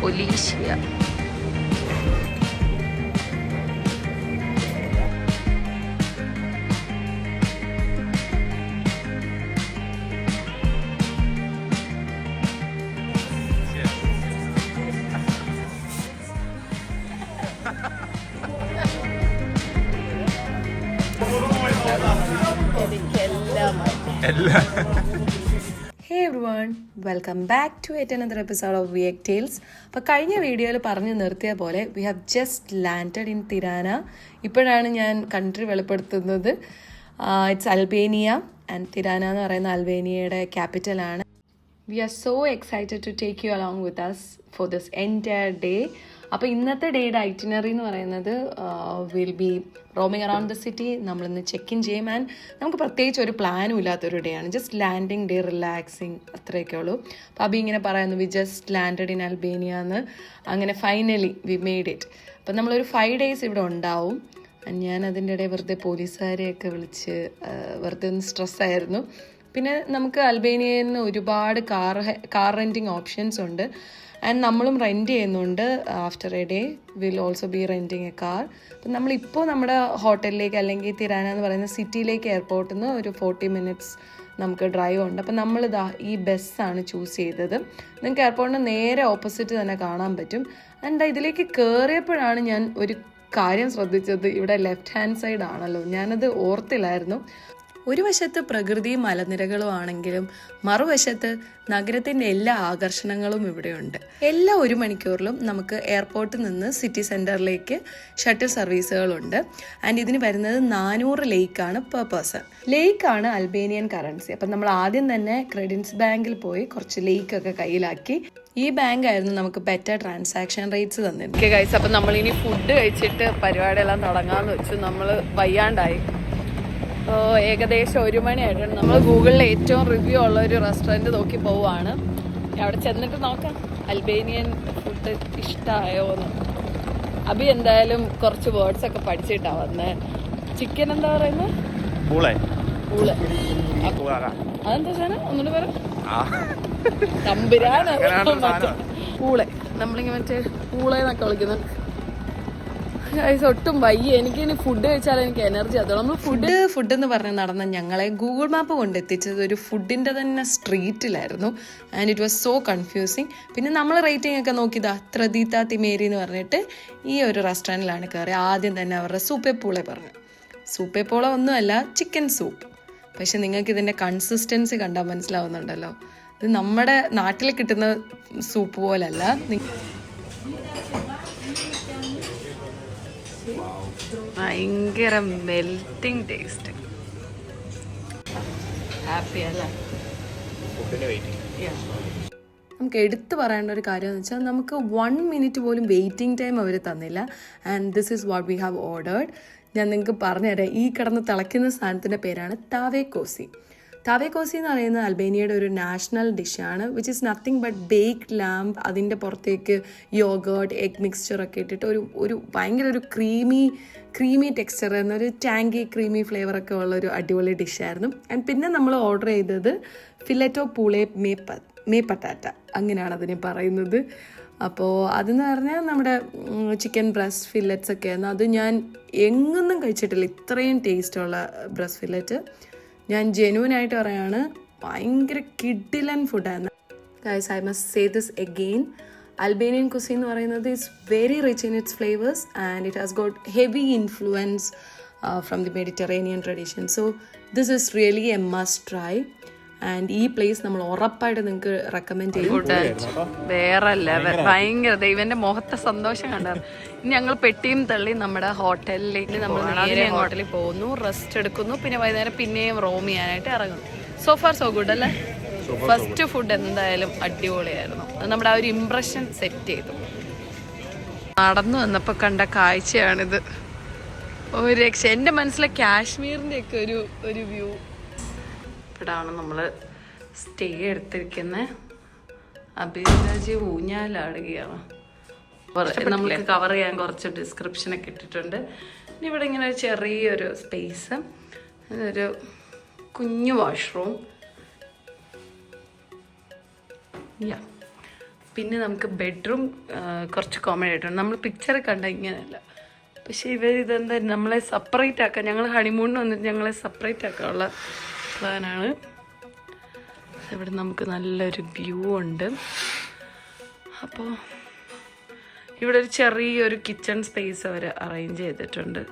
ഒലീഷ്യ. Hey everyone, welcome back to yet another episode of Viek Tales. അപ്പോൾ കഴിഞ്ഞ വീഡിയോയിൽ പറഞ്ഞു നിർത്തിയ പോലെ we have just landed in Tirana. ഇപ്പോഴാണ് ഞാൻ കൺട്രി വെളിപ്പെടുത്തുന്നത്. ഇറ്റ്സ് അൽബേനിയ ആൻഡ് തിരാന എന്ന് പറയുന്ന അൽബേനിയയുടെ ക്യാപിറ്റലാണ്. We are so excited to take you along with us for this entire day. അപ്പോൾ ഇന്നത്തെ ഡേയുടെ ഐറ്റിനറി എന്ന് പറയുന്നത് will be roaming around the city. നമ്മളിന്ന് ചെക്ക് ഇൻ ചെയ്യും. ആൻഡ് നമുക്ക് പ്രത്യേകിച്ച് ഒരു പ്ലാനും ഇല്ലാത്തൊരു ഡേ ആണ്. ജസ്റ്റ് ലാൻഡിങ് ഡേ, റിലാക്സിങ്, അത്രയൊക്കെ ഉള്ളൂ. അപ്പോൾ അബി ഇങ്ങനെ പറയുന്നു we just landed in Albania എന്ന്. അങ്ങനെ ഫൈനലി വി മെയ്ഡ് ഇറ്റ്. അപ്പം നമ്മളൊരു 5 days ഇവിടെ ഉണ്ടാവും. ഞാൻ അതിൻ്റെ ഇടയിൽ വെറുതെ പോലീസുകാരെയൊക്കെ വിളിച്ച് വെറുതെ ഒന്ന് സ്ട്രെസ്സായിരുന്നു. പിന്നെ നമുക്ക് അൽബേനിയയിൽ നിന്ന് ഒരുപാട് കാർ റെൻറ്റിങ് ഓപ്ഷൻസ് ഉണ്ട്. ആൻഡ് നമ്മളും റെൻറ്റ് ചെയ്യുന്നുണ്ട്. After a day will also be renting a car. അപ്പം നമ്മളിപ്പോൾ നമ്മുടെ ഹോട്ടലിലേക്ക് അല്ലെങ്കിൽ തിരാന എന്ന് പറയുന്ന സിറ്റിയിലേക്ക് എയർപോർട്ടിൽ നിന്ന് ഒരു 40 minutes നമുക്ക് ഡ്രൈവ് ഉണ്ട്. അപ്പം നമ്മളിതാ ഈ ബസ്സാണ് ചൂസ് ചെയ്തത്. നിങ്ങൾക്ക് എയർപോർട്ടിന് നേരെ ഓപ്പോസിറ്റ് തന്നെ കാണാൻ പറ്റും. ആൻഡ് ഇതിലേക്ക് കയറിയപ്പോഴാണ് ഞാൻ ഒരു കാര്യം ശ്രദ്ധിച്ചത്. ഇവിടെ ലെഫ്റ്റ് ഹാൻഡ് സൈഡ് ആണല്ലോ, ഞാനത് ഓർത്തില്ലായിരുന്നു. ഒരു വശത്ത് പ്രകൃതിയും മലനിരകളും ആണെങ്കിലും മറുവശത്ത് നഗരത്തിൻ്റെ എല്ലാ ആകർഷണങ്ങളും ഇവിടെയുണ്ട്. എല്ലാ 1 മണിക്കൂറിലും നമുക്ക് എയർപോർട്ടിൽ നിന്ന് സിറ്റി സെൻറ്ററിലേക്ക് ഷട്ടിൽ സർവീസുകളുണ്ട്. ആൻഡ് ഇതിന് വരുന്നത് 400 ലേക്കാണ് പെർ പേഴ്സൺ. ലേക്കാണ് അൽബേനിയൻ കറൻസി. അപ്പം നമ്മൾ ആദ്യം തന്നെ ക്രെഡിറ്റ്സ് ബാങ്കിൽ പോയി കുറച്ച് ലേക്കൊക്കെ കയ്യിലാക്കി. ഈ ബാങ്ക് ആയിരുന്നു നമുക്ക് ബെറ്റർ ട്രാൻസാക്ഷൻ റേറ്റ്സ് തന്നിരുന്നത്. ഓക്കെ ഗൈസ്, അപ്പം നമ്മളിനി ഫുഡ് കഴിച്ചിട്ട് പരിപാടിയെല്ലാം തുടങ്ങാമെന്ന് വെച്ചു. നമ്മൾ വയ്യാണ്ടായി. ഏകദേശം 1 മണിയായിട്ടുണ്ട്. നമ്മൾ ഗൂഗിളിൽ ഏറ്റവും റിവ്യൂ ഉള്ള ഒരു റെസ്റ്റോറൻറ്റ് നോക്കി പോവുകയാണ്. അവിടെ ചെന്നിട്ട് നോക്കാം അൽബേനിയൻ ഫുഡ് ഇഷ്ടമായോ എന്ന്. അബി എന്തായാലും കുറച്ച് വേർഡ്സ് ഒക്കെ പഠിച്ചിട്ടാണ് വന്നത്. ചിക്കൻ എന്താ പറയുന്നത്? പൂള്. അതെന്താ സാധനം? ഒന്നുകൂടെ പറയാം. തമ്പുരാൻ പൂളെ. നമ്മളിങ്ങനെ മറ്റേ പൂളെന്നൊക്കെ വിളിക്കുന്നത്. ഒട്ടും വയ്യ. എനിക്കിനി ഫുഡ് കഴിച്ചാൽ എനിക്ക് എനർജി അതോ. നമ്മൾ ഫുഡ് എന്ന് പറഞ്ഞ് നടന്ന ഞങ്ങളെ ഗൂഗിൾ മാപ്പ് കൊണ്ടെത്തിച്ചത് ഒരു ഫുഡിൻ്റെ തന്നെ സ്ട്രീറ്റിലായിരുന്നു. And it was so confusing. പിന്നെ നമ്മൾ റേറ്റിംഗ് ഒക്കെ നോക്കിയതാ ത്രദീത്ത തിമേരി എന്ന് പറഞ്ഞിട്ട് ഈ ഒരു റെസ്റ്റോറൻറ്റിലാണ് കയറി. ആദ്യം തന്നെ അവരുടെ സൂപ്പേപ്പൂളെ പറഞ്ഞു. സൂപ്പേപ്പൂള ഒന്നുമല്ല, ചിക്കൻ സൂപ്പ്. പക്ഷെ നിങ്ങൾക്ക് ഇതിൻ്റെ കൺസിസ്റ്റൻസി കണ്ടാൽ മനസ്സിലാവുന്നുണ്ടല്ലോ. ഇത് നമ്മുടെ നാട്ടിൽ കിട്ടുന്ന സൂപ്പ് പോലല്ല. ഭയങ്കര മെൽറ്റിംഗ് ടേസ്റ്റ്. ഹാപ്പി അല്ലേ? നമുക്ക് എടുത്തു പറയേണ്ട ഒരു കാര്യം എന്ന് വെച്ചാൽ നമുക്ക് 1 minute പോലും വെയിറ്റിംഗ് ടൈം അവർ തന്നില്ല. And this is what we have ordered. ഞാൻ നിങ്ങൾക്ക് പറഞ്ഞുതരാം. ഈ കിടന്ന് തിളയ്ക്കുന്ന സാധനത്തിൻ്റെ പേരാണ് താവേക്കോസി. താവേക്കോസി എന്ന് പറയുന്നത് അൽബേനിയയുടെ ഒരു നാഷണൽ ഡിഷാണ്. Which is nothing but baked lamb. അതിൻ്റെ പുറത്തേക്ക് യോഗേർട്ട്, എഗ് മിക്സ്ചറൊക്കെ ഇട്ടിട്ട് ഒരു ഭയങ്കര ഒരു ക്രീമി ടെക്സ്ചർ എന്നൊരു ടാങ്കി ക്രീമി ഫ്ലേവറൊക്കെ ഉള്ളൊരു അടിപൊളി ഡിഷായിരുന്നു. ആൻഡ് പിന്നെ നമ്മൾ ഓർഡർ ചെയ്തത് ഫില്ലറ്റോ പൂളെ മേ പട്ടാറ്റ, അങ്ങനെയാണ് അതിനെ പറയുന്നത്. അപ്പോൾ അതെന്ന് പറഞ്ഞാൽ നമ്മുടെ ചിക്കൻ ബ്രസ്റ്റ് ഫില്ലറ്റ്സ് ഒക്കെ ആയിരുന്നു. അത് ഞാൻ എങ്ങൊന്നും കഴിച്ചിട്ടില്ല ഇത്രയും ടേസ്റ്റുള്ള ബ്രസ്റ്റ് ഫില്ലറ്റ്. ഞാൻ ജെന്യൂനായിട്ട് പറയാണ്, ഭയങ്കര കിഡിലൻ ഫുഡായിരുന്നു. Guys, I must say this again. Albanian cuisine എന്ന് പറയുന്നത് is very rich in its flavours and it has got heavy influence from the Mediterranean tradition. So this is really a must try. And ഈ place നമ്മൾ ഉറപ്പായിട്ട് നിങ്ങൾക്ക് recommend ചെയ്യും. വേറെ level, ഭയങ്കര ദൈവന്റെ മുഖത്തെ സന്തോഷം കണ്ടാൽ. ഇനി ഞങ്ങൾ പെട്ടിയും തള്ളി നമ്മുടെ ഹോട്ടലിലേക്ക് നമ്മൾ നേരെ ഹോട്ടലിൽ പോകുന്നു, റെസ്റ്റ് എടുക്കുന്നു, പിന്നെ വൈകുന്നേരം പിന്നെയും റോം ചെയ്യാനായിട്ട് ഇറങ്ങുന്നു. സോ ഫാർ സോ ഗുഡ് അല്ലേ? ഫസ്റ്റ് ഫുഡ് എന്തായാലും അടിപൊളിയായിരുന്നു. അത് നമ്മുടെ ആ ഒരു ഇംപ്രഷൻ സെറ്റ് ചെയ്തു. നടന്നു വന്നപ്പോൾ കണ്ട കാഴ്ചയാണിത്. ഒരു രക്ഷ. എൻ്റെ മനസ്സിലെ കാശ്മീരിൻ്റെ ഒക്കെ ഒരു വ്യൂ. ഇവിടാണ് നമ്മൾ സ്റ്റേ എടുത്തിരിക്കുന്നത്. അഭിരാജി ഊഞ്ഞാലാടുകയാണ്. നമ്മൾക്ക് കവർ ചെയ്യാൻ കുറച്ച് ഡിസ്ക്രിപ്ഷനൊക്കെ ഇട്ടിട്ടുണ്ട്. ഇനി ഇവിടെ ഇങ്ങനെ ഒരു ചെറിയൊരു സ്പേസ്, ഒരു കുഞ്ഞു വാഷ്റൂം. പിന്നെ നമുക്ക് ബെഡ്റൂം കുറച്ച് കോമൺ ആയിട്ടുണ്ട്. നമ്മൾ പിക്ചർ കണ്ട ഇങ്ങനെയല്ല, പക്ഷേ ഇതെന്താ നമ്മളെ സെപ്പറേറ്റ് ആക്കാൻ, ഞങ്ങൾ ഹണിമൂണിന് വന്നിട്ട് ഞങ്ങളെ സെപ്പറേറ്റ് ആക്കാനുള്ള പ്ലാനാണ്. ഇവിടെ നമുക്ക് നല്ലൊരു വ്യൂ ഉണ്ട്. അപ്പോൾ ഇവിടെ ഒരു ചെറിയൊരു കിച്ചൺ സ്പേസ് അവർ അറേഞ്ച് ചെയ്തിട്ടുണ്ട്.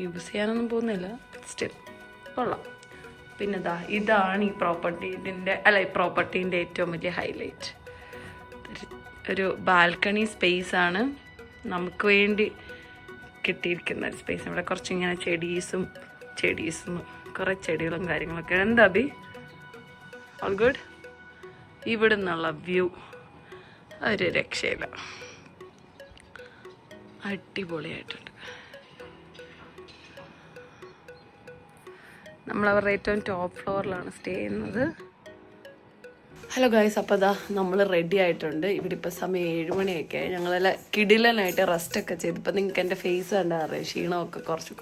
യൂസ് ചെയ്യാനൊന്നും പോകുന്നില്ല, സ്റ്റിൽ കൊള്ളാം. പിന്നെ ഇതാണ് ഈ പ്രോപ്പർട്ടീൻ്റെ ഏറ്റവും വലിയ ഹൈലൈറ്റ്. ഒരു ബാൽക്കണി സ്പേസ് ആണ് നമുക്ക് വേണ്ടി കിട്ടിയിരിക്കുന്ന ഒരു സ്പേസ്. ഇവിടെ കുറച്ചിങ്ങനെ ചെടീസും കുറേ ചെടികളും കാര്യങ്ങളൊക്കെ. എന്താ ബി ഓൾ ഗുഡ്. ഇവിടെ നിന്നുള്ള വ്യൂ ഒരു രക്ഷയില്ല, അടിപൊളിയായിട്ടുണ്ട്. നമ്മളവരുടെ ഏറ്റവും ടോപ്പ് ഫ്ലോറിലാണ് സ്റ്റേ ചെയ്യുന്നത്. ഹലോ ഗായ്സ്, അപ്പോൾ നമ്മൾ റെഡി ആയിട്ടുണ്ട്. ഇവിടെ ഇപ്പോൾ സമയം 7 മണിയൊക്കെ. ഞങ്ങളെല്ലാം കിടിലനായിട്ട് റെസ്റ്റൊക്കെ ചെയ്ത് ഇപ്പം നിങ്ങൾക്ക് എൻ്റെ ഫേസ് കണ്ടാൽ അറിയാം, ക്ഷീണമൊക്കെ കുറച്ച്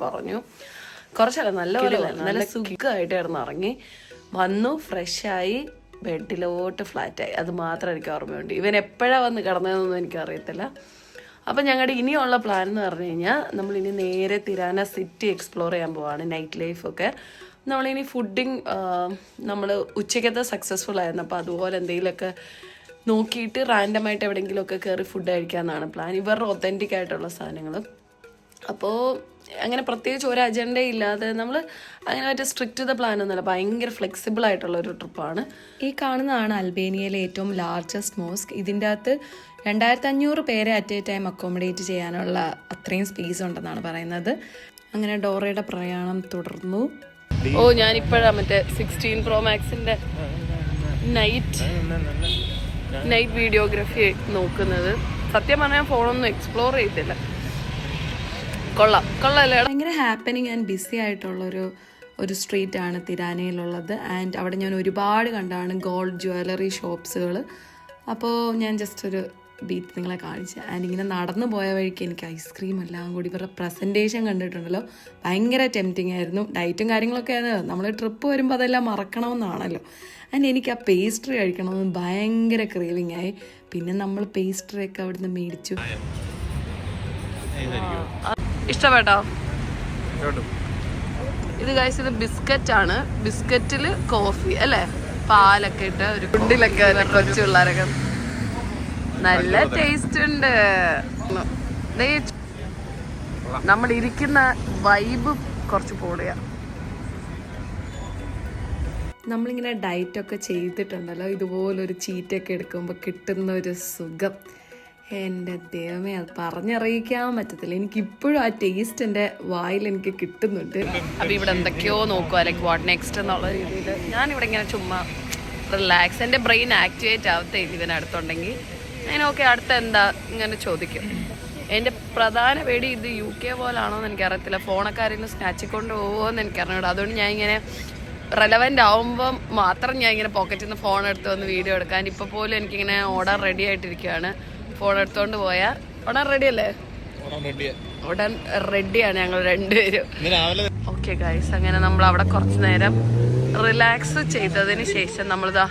കുറച്ചല്ല നല്ല സുഖമായിട്ട് ഇറങ്ങി വന്നു, ഫ്രഷായി ബെഡിലോട്ട് ഫ്ലാറ്റായി. അത് മാത്രം എനിക്ക് ഓർമ്മയുണ്ട്. ഇവൻ എപ്പോഴാണ് വന്ന് കിടന്നതെന്നൊന്നും എനിക്കറിയത്തില്ല. അപ്പം ഞങ്ങളുടെ ഇനിയുള്ള പ്ലാൻ എന്ന് പറഞ്ഞു കഴിഞ്ഞാൽ നമ്മളിനി നേരെ തിരാന സിറ്റി എക്സ്പ്ലോർ ചെയ്യാൻ പോവാണ്. നൈറ്റ് ലൈഫൊക്കെ നമ്മളിനി ഫുഡിങ് നമ്മൾ ഉച്ചയ്ക്കത്തെ സക്സസ്ഫുൾ ആയിരുന്നു. അപ്പോൾ അതുപോലെ എന്തെങ്കിലുമൊക്കെ നോക്കിയിട്ട് റാൻഡമായിട്ട് എവിടെയെങ്കിലുമൊക്കെ കയറി ഫുഡ് കഴിക്കാമെന്നാണ് പ്ലാൻ. ഇവരുടെ ഒത്തൻറ്റിക് ആയിട്ടുള്ള സാധനങ്ങൾ. അപ്പോൾ അങ്ങനെ പ്രത്യേകിച്ച് ഒരു അജണ്ട ഇല്ലാതെ നമ്മൾ അങ്ങനെ മറ്റേ സ്ട്രിക്റ്റ് ചെയ്ത പ്ലാനൊന്നുമല്ല, ഭയങ്കര ഫ്ലെക്സിബിൾ ആയിട്ടുള്ള ഒരു ട്രിപ്പാണ്. ഈ കാണുന്നതാണ് അൽബേനിയയിലെ ഏറ്റവും ലാർജസ്റ്റ് മോസ്ക്. ഇതിൻ്റെ അകത്ത് 2500 പേരെ അറ്റ് എ ടൈം അക്കോമഡേറ്റ് ചെയ്യാനുള്ള അത്രയും സ്പേസ് ഉണ്ടെന്നാണ് പറയുന്നത്. അങ്ങനെ ഡോറയുടെ പ്രയാണം തുടർന്നു. ഞാനിപ്പോഴാണ് മറ്റേ 16 Pro Maxന്റെ നൈറ്റ് വീഡിയോഗ്രാഫി നോക്കുന്നത്. സത്യം പറഞ്ഞാൽ ഫോണൊന്നും എക്സ്പ്ലോർ ചെയ്തില്ല. കൊള്ളാമല്ലേ? ഭയങ്കര ഹാപ്പനിങ് ആൻഡ് ബിസി ആയിട്ടുള്ളൊരു സ്ട്രീറ്റാണ് തിരാനയിലുള്ളത്. ആൻഡ് അവിടെ ഞാൻ ഒരുപാട് കണ്ടാണ് ഗോൾഡ് ജ്വല്ലറി ഷോപ്സുകൾ. അപ്പോൾ ഞാൻ ജസ്റ്റ് ഒരു ബീറ്റ് നിങ്ങളെ കാണിച്ചു. ആൻഡ് ഇങ്ങനെ നടന്നു പോയ വഴിക്ക് എനിക്ക് ഐസ്ക്രീം എല്ലാം കൂടി ഇവരുടെ പ്രസൻറ്റേഷൻ കണ്ടിട്ടുണ്ടല്ലോ, ഭയങ്കര ടെംപ്റ്റിംഗ് ആയിരുന്നു. ഡയറ്റും കാര്യങ്ങളൊക്കെ ആയിരുന്നു. നമ്മൾ ട്രിപ്പ് വരുമ്പോൾ അതെല്ലാം മറക്കണമെന്നാണല്ലോ. ആൻഡ് എനിക്ക് ആ പേസ്ട്രി കഴിക്കണമെന്ന് ഭയങ്കര ക്രേവിങ് ആയി. പിന്നെ നമ്മൾ പേസ്ട്രിയൊക്കെ അവിടുന്ന് മേടിച്ചു. ഇഷ്ടപ്പെട്ടോ? ഇത് ഗൈസ്, ഇത് ബിസ്ക്കറ്റാണ്. ബിസ്ക്കറ്റിൽ കോഫി അല്ലേ, പാലൊക്കെ ഇട്ട് ഒരു കുണ്ടിലൊക്കെ കൊച്ചു പിള്ളേരൊക്കെ. നല്ല ടേസ്റ്റ് ഉണ്ട്. നമ്മൾ ഇരിക്കുന്ന വൈബ് കുറച്ച് പൊളിയാ. നമ്മളിങ്ങനെ ഡയറ്റൊക്കെ ചെയ്തിട്ടുണ്ടല്ലോ, ഇതുപോലൊരു ചീറ്റൊക്കെ എടുക്കുമ്പോൾ കിട്ടുന്ന ഒരു സുഖം, എൻ്റെ ദൈവമേ, അത് പറഞ്ഞറിയിക്കാൻ പറ്റത്തില്ല. എനിക്കിപ്പോഴും ആ ടേസ്റ്റ് എൻ്റെ വായിൽ എനിക്ക് കിട്ടുന്നുണ്ട്. അപ്പോൾ ഇവിടെ എന്തൊക്കെയോ നോക്കുക, ലൈക്ക് വാട്ട് നെക്സ്റ്റ് എന്നുള്ള രീതിയിൽ ഞാനിവിടെ ഇങ്ങനെ ചുമ്മാ റിലാക്സ്. എൻ്റെ ബ്രെയിൻ ആക്ടിവേറ്റ് ആവത്തേ ഇതിനടുത്തുണ്ടെങ്കിൽ ഞാൻ ഓക്കെ അടുത്ത എന്താ ഇങ്ങനെ ചോദിക്കും. എൻ്റെ പ്രധാന പേടി ഇത് UK പോലാണോ എന്ന് എനിക്കറിയത്തില്ല. ഫോണൊക്കെ ആരെങ്കിലും സ്നാച്ചിക്കൊണ്ട് പോകുമെന്ന് എനിക്കറിഞ്ഞൂടാ. അതുകൊണ്ട് ഞാൻ ഇങ്ങനെ റെലവൻ്റ് ആവുമ്പം മാത്രം ഞാൻ ഇങ്ങനെ പോക്കറ്റിൽ നിന്ന് ഫോൺ എടുത്ത് വന്ന് വീഡിയോ എടുക്കാൻ. ഇപ്പോൾ പോലും എനിക്കിങ്ങനെ ഓടാൻ റെഡി ആയിട്ടിരിക്കുകയാണ്. ഫോൺ എടുത്തോണ്ട് പോയാൽ ഉടൻ റെഡി അല്ലേ? ഉടൻ റെഡിയാണ് ഞങ്ങൾ രണ്ടുപേരും. ഓക്കെ ഗൈസ്, അങ്ങനെ നമ്മൾ അവിടെ കുറച്ച് നേരം റിലാക്സ് ചെയ്തതിന് ശേഷം നമ്മളിതാ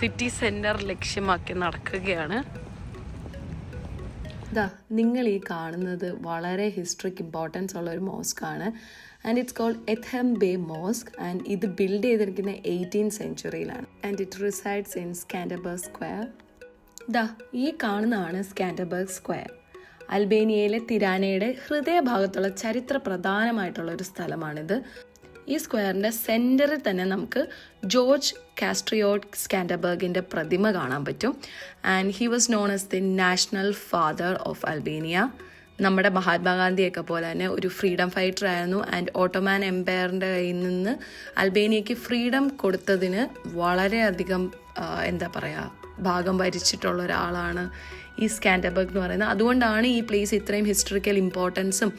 സിറ്റി സെൻറ്റർ ലക്ഷ്യമാക്കി നടക്കുകയാണ്. നിങ്ങൾ ഈ കാണുന്നത് വളരെ ഹിസ്റ്ററിക്ക് ഇമ്പോർട്ടൻസ് ഉള്ള ഒരു മോസ്കാണ്. And it's called Ethem Bey mosque. And ഇത് ബിൽഡ് ചെയ്തിരിക്കുന്ന 18th centuryയിലാണ്. And it resides in Skanderbeg square. ഈ കാണുന്നതാണ് സ്കാൻഡർബർഗ് സ്ക്വയർ. അൽബേനിയയിലെ തിരാനയുടെ ഹൃദയഭാഗത്തുള്ള ചരിത്ര പ്രധാനമായിട്ടുള്ള ഒരു സ്ഥലമാണിത്. ഈ സ്ക്വയറിൻ്റെ സെൻറ്ററിൽ തന്നെ നമുക്ക് ജോർജ് കാസ്ട്രിയോട്ട് സ്കാൻഡർബർഗിൻ്റെ പ്രതിമ കാണാൻ പറ്റും. And he was known as the national father of Albania. നമ്മുടെ മഹാത്മാഗാന്ധിയൊക്കെ പോലെ തന്നെ ഒരു ഫ്രീഡം ഫൈറ്റർ ആയിരുന്നു. ആൻഡ് ഓട്ടോമാൻ എംപയറിൻ്റെ കയ്യിൽ നിന്ന് അൽബേനിയയ്ക്ക് ഫ്രീഡം കൊടുത്തതിന് വളരെയധികം ഭാഗം വഹിച്ചിട്ടുള്ള ഒരാളാണ് ഈ സ്കാൻഡർബർഗ് എന്ന് പറയുന്നത്. അതുകൊണ്ടാണ് ഈ പ്ലേസ് ഇത്രയും ഹിസ്റ്ററിക്കൽ ഇമ്പോർട്ടൻസും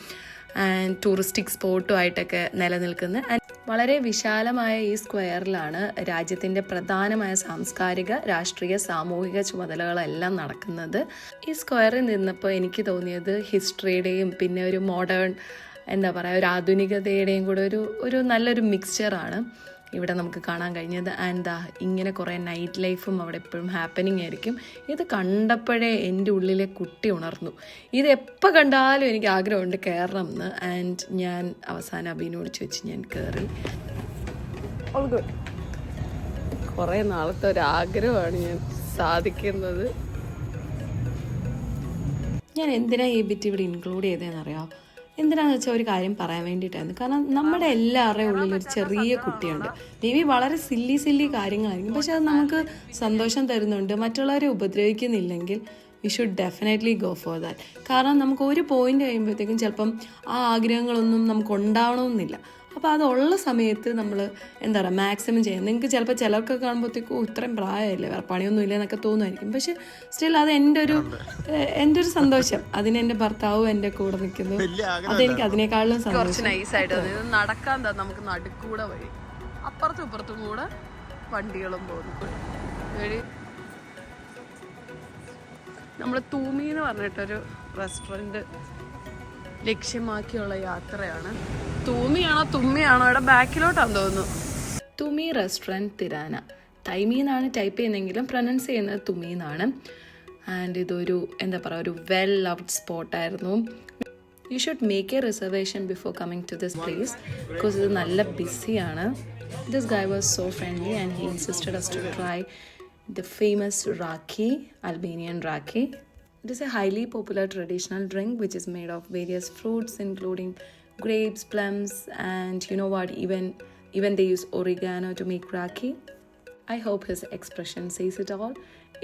ആൻഡ് ടൂറിസ്റ്റിക് സ്പോട്ടും ആയിട്ടൊക്കെ നിലനിൽക്കുന്നത്. ആൻഡ് വളരെ വിശാലമായ ഈ സ്ക്വയറിലാണ് രാജ്യത്തിൻ്റെ പ്രധാനമായ സാംസ്കാരിക, രാഷ്ട്രീയ, സാമൂഹിക ചുമതലകളെല്ലാം നടക്കുന്നത്. ഈ സ്ക്വയറിൽ നിന്നപ്പോൾ എനിക്ക് തോന്നിയത് ഹിസ്റ്ററിയുടെയും പിന്നെ ഒരു മോഡേൺ ഒരു ആധുനികതയുടെയും കൂടെ ഒരു നല്ലൊരു മിക്സ്ചറാണ്. ഇവിടെ നമുക്ക് കാണാൻ കഴിഞ്ഞത്. ആൻഡ് ഇങ്ങനെ കുറേ നൈറ്റ് ലൈഫും അവിടെ എപ്പോഴും ഹാപ്പനിങ് ആയിരിക്കും. ഇത് കണ്ടപ്പോഴേ എൻ്റെ ഉള്ളിലെ കുട്ടി ഉണർന്നു. ഇത് എപ്പോൾ കണ്ടാലും എനിക്ക് ആഗ്രഹമുണ്ട് കയറണം എന്ന്. ആൻഡ് ഞാൻ അവസാനം അഭിനോട് ചോദിച്ച് ഞാൻ കയറി. കുറേ നാളത്തെ ഒരാഗ്രഹമാണ് ഞാൻ സാധിക്കുന്നത്. ഞാൻ എന്തിനാ ഈ ബിറ്റ് ഇവിടെ ഇൻക്ലൂഡ് ചെയ്തതെന്നറിയാം? എന്തിനാന്ന് വെച്ചാൽ ഒരു കാര്യം പറയാൻ വേണ്ടിയിട്ടായിരുന്നു. കാരണം നമ്മുടെ എല്ലാവരുടെയും ഉള്ളിൽ ഒരു ചെറിയ കുട്ടിയുണ്ട്. മേ ബി വളരെ സില്ലി കാര്യങ്ങളായിരിക്കും, പക്ഷെ അത് നമുക്ക് സന്തോഷം തരുന്നുണ്ട്. മറ്റുള്ളവരെ ഉപദ്രവിക്കുന്നില്ലെങ്കിൽ we should definitely go for that. കാരണം നമുക്ക് ഒരു പോയിന്റ് കഴിയുമ്പോഴത്തേക്കും ചിലപ്പം ആ ആഗ്രഹങ്ങളൊന്നും നമുക്ക് ഉണ്ടാവണമെന്നില്ല. അപ്പോൾ അതുള്ള സമയത്ത് നമ്മൾ എന്താ പറയുക മാക്സിമം ചെയ്യാം. നിങ്ങൾക്ക് ചിലപ്പോൾ ചിലർക്ക് കാണുമ്പോഴത്തേക്കും ഇത്രയും പ്രായമല്ലേ, വേറെ പണിയൊന്നും ഇല്ല എന്നൊക്കെ തോന്നുമായിരിക്കും. പക്ഷെ സ്റ്റിൽ അത് എൻ്റെ ഒരു സന്തോഷം. അതിന് എൻ്റെ ഭർത്താവും എൻ്റെ കൂടെ നിൽക്കുന്നു. അതെനിക്ക് അതിനേക്കാളും സന്തോഷം. നൈസായിട്ട് നടക്കാൻ നമുക്ക് നടുക്കൂടെ വഴി, അപ്പുറത്തും ഇപ്പുറത്തും കൂടെ വണ്ടികളും പോകുന്നു. നമ്മൾ തൂമി എന്ന് പറഞ്ഞിട്ടൊരു റെസ്റ്റോറൻറ്റ് ലക്ഷ്യമാക്കിയുള്ള യാത്രയാണ്. തൂമിയാണോ തുമ്മിയാണോ ഇവിടെ ബാക്കിലോട്ടാന്ന് തോന്നുന്നു. തുമി റെസ്റ്റോറൻറ്റ് തിരാന. തൈമി എന്നാണ് ടൈപ്പ് ചെയ്യുന്നതെങ്കിലും പ്രൊനൗൺസ് ചെയ്യുന്നത് തുമി എന്നാണ്. ആൻഡ് ഇതൊരു എന്താ പറയുക ഒരു വെൽ ലവ്ഡ് സ്പോട്ടായിരുന്നു. You should make a reservation before coming to this place because ഇത് നല്ല ബിസിയാണ്. This guy was so friendly and he insisted us to try the famous raki, Albanian raki. It is a highly popular traditional drink which is made of various fruits including grapes, plums, and you know what, even they use oregano to make raki. I hope his expression says it all.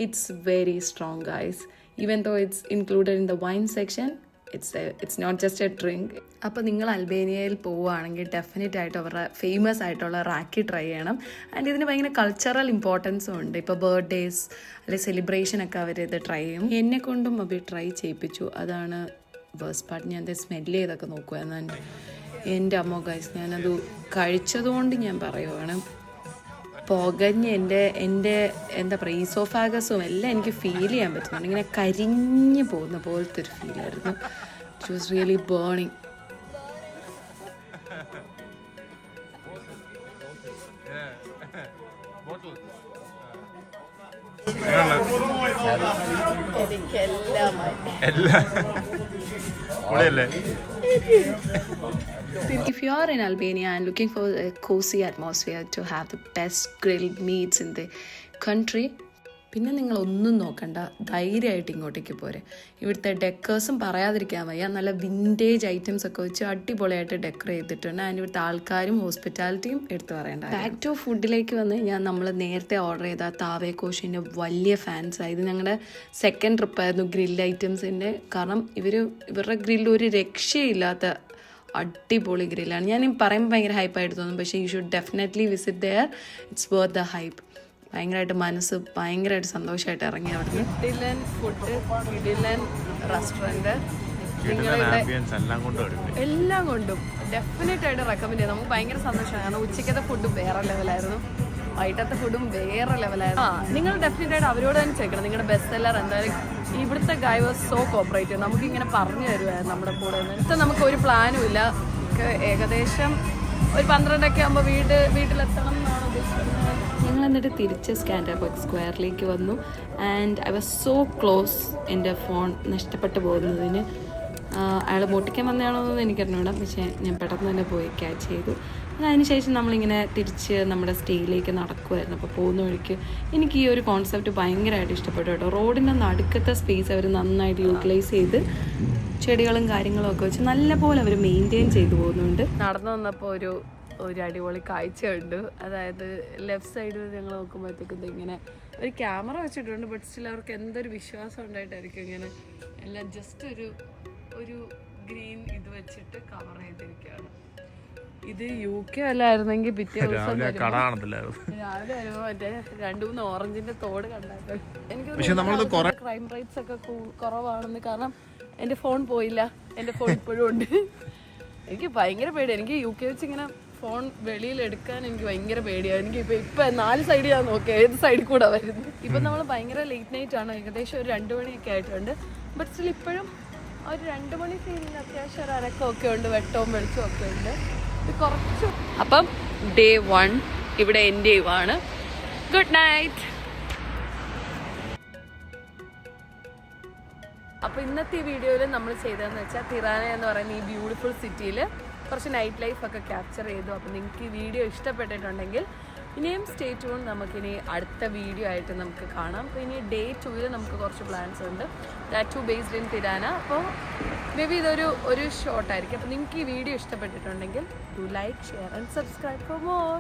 It's very strong, guys. Even though it's included in the wine section, it's not just a drink. അപ്പോൾ നിങ്ങൾ അൽബേനിയയിൽ പോവുകയാണെങ്കിൽ definite ആയിട്ട് അവരുടെ famous ആയിട്ടുള്ള റാക്കി try ചെയ്യണം. And ഇതിന് ഭയങ്കര cultural ഇമ്പോർട്ടൻസും ഉണ്ട്. ഇപ്പോൾ ബർത്ത്ഡേസ് അല്ലെങ്കിൽ സെലിബ്രേഷനൊക്കെ അവർ ഇത് ട്രൈ ചെയ്യും. എന്നെ കൊണ്ടും അവർ ട്രൈ ചെയ്യിപ്പിച്ചു. അതാണ് വേഴ്സ്റ്റ് പാർട്ട്. ഞാൻ അത് സ്മെല്ല് ചെയ്തൊക്കെ നോക്കുമായിരുന്നു. എൻ്റെ അമ്മ ഗൈസ്, ഞാനത് കഴിച്ചതുകൊണ്ട് ഞാൻ പറയുവാണ്, പുകഞ്ഞ് എൻ്റെ എന്താ പറയുക ഈസോഫാഗസും എല്ലാം എനിക്ക് ഫീൽ ചെയ്യാൻ പറ്റുന്നുണ്ട്. ഇങ്ങനെ കരിഞ്ഞു പോകുന്ന പോലത്തെ ഒരു ഫീലായിരുന്നു. It was really burning. If you are in Albania and looking for a cozy atmosphere to have the best grilled meats in the country, പിന്നെ നിങ്ങളൊന്നും നോക്കണ്ട, ധൈര്യമായിട്ട് ഇങ്ങോട്ടേക്ക് പോരെ. ഇവിടുത്തെ ഡെക്കേഴ്സും പറയാതിരിക്കാൻ വയ്യ. നല്ല വിൻറ്റേജ് ഐറ്റംസ് ഒക്കെ വെച്ച് അടിപൊളിയായിട്ട് ഡെക്കർ ചെയ്തിട്ടുണ്ട്. ആൻഡ് ഇവിടുത്തെ ആൾക്കാരും ഹോസ്പിറ്റാലിറ്റിയും എടുത്ത് പറയേണ്ട. ബാക്ക് ടു ഫുഡിലേക്ക് വന്ന് കഴിഞ്ഞാൽ നമ്മൾ നേരത്തെ ഓർഡർ ചെയ്ത താവേ കോഷിൻ്റെ വലിയ ഫാൻസാണ്. ഇത് ഞങ്ങളുടെ സെക്കൻഡ് ട്രിപ്പായിരുന്നു ഗ്രിൽ ഐറ്റംസിൻ്റെ. കാരണം ഇവരുടെ ഗ്രില്ല് ഒരു രക്ഷയില്ലാത്ത അടിപൊളി ഗ്രില്ലാണ്. ഞാൻ പറയുമ്പോൾ ഭയങ്കര ഹൈപ്പായിട്ട് തോന്നും, പക്ഷേ you should definitely visit there. It's worth the hype. ഭയങ്കരമായിട്ട് മനസ്സ് ഭയങ്കരമായിട്ട് സന്തോഷമായിട്ട് ഇറങ്ങി അവിടുന്ന്. ഇഡിലൻ ഫുഡ്, ഇഡിലൻ റെസ്റ്റോറൻറ്റ്, എല്ലാം കൊണ്ടും ഡെഫിനറ്റ് ആയിട്ട് റെക്കമെൻഡ് ചെയ്യാം. നമുക്ക് ഭയങ്കര സന്തോഷമാണ്. കാരണം ഉച്ചയ്ക്കത്തെ ഫുഡ് വേറെ ലെവലായിരുന്നു, വൈകിട്ടത്തെ ഫുഡും വേറെ ലെവലായിരുന്നു. നിങ്ങൾ ഡെഫിനറ്റ് ആയിട്ട് അവരോട് തന്നെ ചോദിക്കണം നിങ്ങളുടെ ബെസ്റ്റ് സെല്ലർ എന്തായാലും. ഇവിടുത്തെ ഗായ് വാസ് സോ കോപ്പറേറ്റീവ്. നമുക്കിങ്ങനെ പറഞ്ഞു തരുമായിരുന്നു നമ്മുടെ കൂടെ. ഇപ്പം നമുക്ക് ഒരു പ്ലാനും ഇല്ല. ഏകദേശം ഒരു 12 ആകുമ്പോൾ വീട്ടിലെത്തണം എന്നാണ് ഉദ്ദേശിക്കുന്നത്. ഞങ്ങൾ എന്നിട്ട് തിരിച്ച് സ്കാൻഡർബർഗ് സ്ക്വയറിലേക്ക് വന്നു. And I was so close എൻ്റെ ഫോൺ നഷ്ടപ്പെട്ടു പോകുന്നതിന്. അയാൾ മോട്ടിക്കാൻ വന്നതാണോയെന്ന് എനിക്കറിഞ്ഞൂടാ, പക്ഷേ ഞാൻ പെട്ടെന്ന് തന്നെ പോയി ക്യാച്ച് ചെയ്തു. അതിനുശേഷം നമ്മളിങ്ങനെ തിരിച്ച് നമ്മുടെ സ്റ്റേയിലേക്ക് നടക്കുമായിരുന്നു. അപ്പോൾ പോകുന്ന വഴിക്ക് എനിക്ക് ഈ ഒരു കോൺസെപ്റ്റ് ഭയങ്കരമായിട്ട് ഇഷ്ടപ്പെട്ടു കേട്ടോ. റോഡിൻ്റെ നടുക്കത്തെ സ്പേസ് അവർ നന്നായിട്ട് യൂട്ടിലൈസ് ചെയ്ത് ചെടികളും കാര്യങ്ങളും ഒക്കെ വെച്ച് നല്ലപോലെ അവർ മെയിൻറ്റെയിൻ ചെയ്തു പോകുന്നുണ്ട്. നടന്നു വന്നപ്പോൾ ഒരു അടിപൊളി കാഴ്ചയുണ്ട്. അതായത് ലെഫ്റ്റ് സൈഡിൽ ഞങ്ങൾ നോക്കുമ്പോഴത്തേക്കും ഇങ്ങനെ ഒരു ക്യാമറ വെച്ചിട്ടുണ്ട്. ബട്ട് സ്റ്റിൽ അവർക്ക് എന്തൊരു വിശ്വാസം ഉണ്ടായിട്ടായിരിക്കും ഇങ്ങനെ എല്ലാം ജസ്റ്റ് ഒരു ഗ്രീൻ ഇത് വെച്ചിട്ട് കവർ ചെയ്തിരിക്കുകയാണ്. ഇത് UK അല്ലായിരുന്നെങ്കിൽ പിറ്റേ ദിവസം രാവിലെ വരുമ്പോൾ മറ്റേ 2-3 ഓറഞ്ചിന്റെ തോട് കണ്ടാൽ എനിക്ക് ക്രൈം റേറ്റ്സ് ഒക്കെ കുറവാണെന്ന്. കാരണം എൻ്റെ ഫോൺ പോയില്ല, എൻ്റെ ഫോൺ ഇപ്പോഴും ഉണ്ട്. എനിക്ക് ഭയങ്കര പേടി. എനിക്ക് UK വെച്ച് ഇങ്ങനെ ഫോൺ വെളിയിൽ എടുക്കാൻ എനിക്ക് ഭയങ്കര പേടിയാണ്. എനിക്ക് ഇപ്പം 4 സൈഡ് ഞാൻ നോക്കി ഏത് സൈഡിൽ കൂടെ വരുന്നു. ഇപ്പം നമ്മൾ ഭയങ്കര ലേറ്റ് നൈറ്റ് ആണ്, ഏകദേശം ഒരു 2 മണിയൊക്കെ ആയിട്ടുണ്ട്. ബട്ട് സ്റ്റിൽ ഇപ്പോഴും ഒരു 2 മണി ഫീലിൽ അത്യാവശ്യം ഒരു അനക്കമൊക്കെ ഉണ്ട്, വെട്ടവും വെളിച്ചവും ഒക്കെ ഉണ്ട്. ഇത് കുറച്ച്. അപ്പം Day 1 ഇവിടെ എൻ്റെ ആണ്. Good night. അപ്പോൾ ഇന്നത്തെ ഈ വീഡിയോയിൽ നമ്മൾ ചെയ്തതെന്ന് വെച്ചാൽ തിറാന എന്ന് പറയുന്ന ഈ ബ്യൂട്ടിഫുൾ സിറ്റിയിൽ കുറച്ച് നൈറ്റ് ലൈഫൊക്കെ ക്യാപ്ചർ ചെയ്തു. അപ്പോൾ നിങ്ങൾക്ക് ഈ വീഡിയോ ഇഷ്ടപ്പെട്ടിട്ടുണ്ടെങ്കിൽ ഇനിയും സ്റ്റേ ട്യൂൺ. നമുക്കിനി അടുത്ത വീഡിയോ ആയിട്ട് നമുക്ക് കാണാം. അപ്പോൾ ഇനി Day 2 നമുക്ക് കുറച്ച് പ്ലാൻസ് ഉണ്ട്. That to based in Tirana. അപ്പോൾ മേ ബി ഇതൊരു ഷോർട്ടായിരിക്കും. അപ്പോൾ നിങ്ങൾക്ക് ഈ വീഡിയോ ഇഷ്ടപ്പെട്ടിട്ടുണ്ടെങ്കിൽ do like, share and subscribe for more.